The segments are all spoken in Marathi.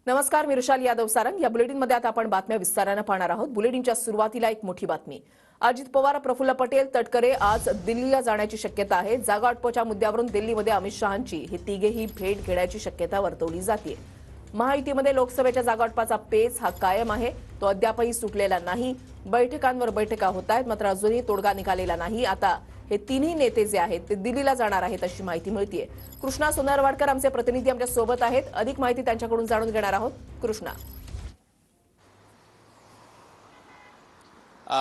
नमस्कार, मी ऋषाली यादव सारंग। या बुलेटिनमध्ये आता आपण बातम्या विस्ताराने पाहणार आहोत। बुलेटिनच्या सुरुवातीला एक मोठी बातमी। अजित पवार, प्रफुल्ल पटेल, तटकरे आज दिल्लीला जाण्याची शक्यता आहे। जागा वाटपाच्या मुद्द्यावरून दिल्लीमध्ये अमित शहांची हे तिघेही भेट घेण्याची शक्यता वर्तवली जाते। महायुतीमध्ये लोकसभेच्या जागा वाटपाचा पेच हा कायम आहे, तो अद्यापही सुटलेला नाही। बैठकांवर बैठका होत आहेत, मात्र अजूनही तोडगा निघालेला नाही। आता हे तिन्ही नेते जे आहेत ते दिल्लीला जाणार आहेत अशी माहिती मिळतेय। कृष्णा सोनरवाडकर आमचे प्रतिनिधी आमच्या सोबत आहेत, अधिक माहिती त्यांच्याकडून जाणून घेणार आहोत। कृष्णा।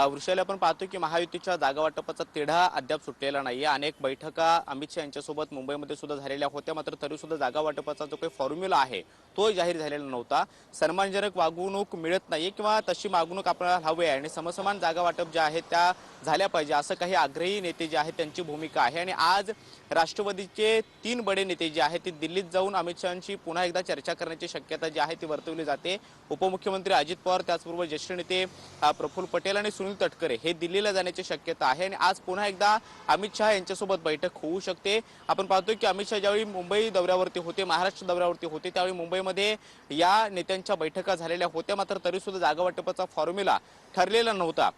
वृषाली, आपण पाहतो की महायुतीच्या जागा वाटपाचा तिढा अद्याप सुटलेला नाहीये। अनेक बैठका अमित शहा यांच्यासोबत मुंबईमध्ये सुद्धा झालेल्या होत्या, मात्र तरी सुद्धा जागा वाटपाचा जो काही फॉर्म्युला आहे तो जाहीर झालेला नव्हता। सन्मानजनक वागणूक मिळत नाहीये किंवा तशी वागणूक आपल्याला हवी आहे आणि समसमान जागा वाटप ज्या आहेत त्या झाल्या पाहिजे असं काही आग्रही नेते जे आहेत त्यांची भूमिका आहे। आणि आज राष्ट्रवादीचे 3 बडे नेते जे आहेत ते दिल्लीत जाऊन अमित शहांशी पुन्हा एकदा चर्चा करण्याची शक्यता जी आहे ती वर्तवली जाते। उपमुख्यमंत्री अजित पवार, त्याचबरोबर ज्येष्ठ नेते प्रफुल्ल पटेल आणि सुनील तटकरे हे दिल्लीला जाण्याची शक्यता आहे आणि आज पुन्हा एकदा अमित शहा यांच्यासोबत बैठक होऊ शकते। आपण पाहतोय की अमित शहा ज्यावेळी मुंबई दौऱ्यावरती होते, महाराष्ट्र दौऱ्यावरती होते, त्यावेळी मुंबईमध्ये या नेत्यांच्या बैठका झालेल्या होत्या, मात्र तरी सुद्धा जागा वाटपाचा फॉर्म्युला ठरलेला नव्हता।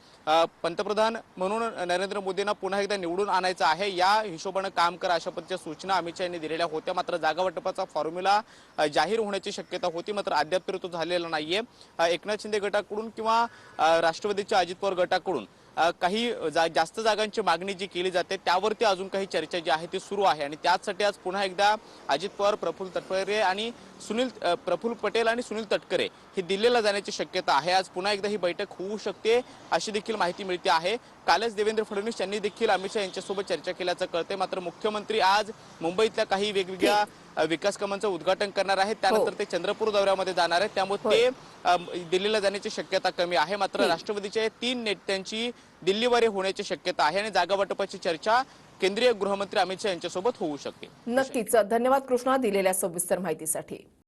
पंतप्रधान म्हणून नरेंद्र मोदींना पुन्हा एकदा निवडून आणायचं आहे, या हिशोबाने काम करा अशा पद्धतीच्या सूचना अमित शहा यांनी दिलेल्या होत्या। मात्र जागा वाटपाचा फॉर्म्युला जाहीर होण्याची शक्यता होती, मात्र अद्याप तरी तो झालेला नाहीये। एकनाथ शिंदे गटाकडून किंवा राष्ट्रवादीच्या अजित पवार गटाकडून काही जास्त जागांची मागणी जी केली जाते त्यावरती अजून काही चर्चा जी आहे ती सुरू आहे। आणि त्याचसाठी आज पुन्हा एकदा अजित पवार, प्रफुल्ल पटेल आणि सुनील तटकरे हे दिल्लीला जाण्याची शक्यता आहे। आज पुन्हा एकदा ही बैठक होऊ शकते अशी देखील माहिती मिळते आहे। कालच देवेंद्र फडणवीस यांनी देखील अमित शहा यांच्यासोबत चर्चा केल्याचं कळते, मात्र मुख्यमंत्री आज मुंबईतल्या काही वेगवेगळ्या विकास कामांचं उद्घाटन करणार आहेत, त्यानंतर ते चंद्रपूर दौऱ्यामध्ये जाणार आहेत, त्यामुळे ते दिल्लीला जाण्याची शक्यता कमी आहे। मात्र राष्ट्रवादीच्या 3 नेत्यांची दिल्लीवर होण्याची शक्यता आहे आणि जागा वाटपाची चर्चा केंद्रीय गृहमंत्री अमित शहा यांच्यासोबत होऊ शकते। नक्कीच, धन्यवाद कृष्णा दिलेल्या सविस्तर माहितीसाठी।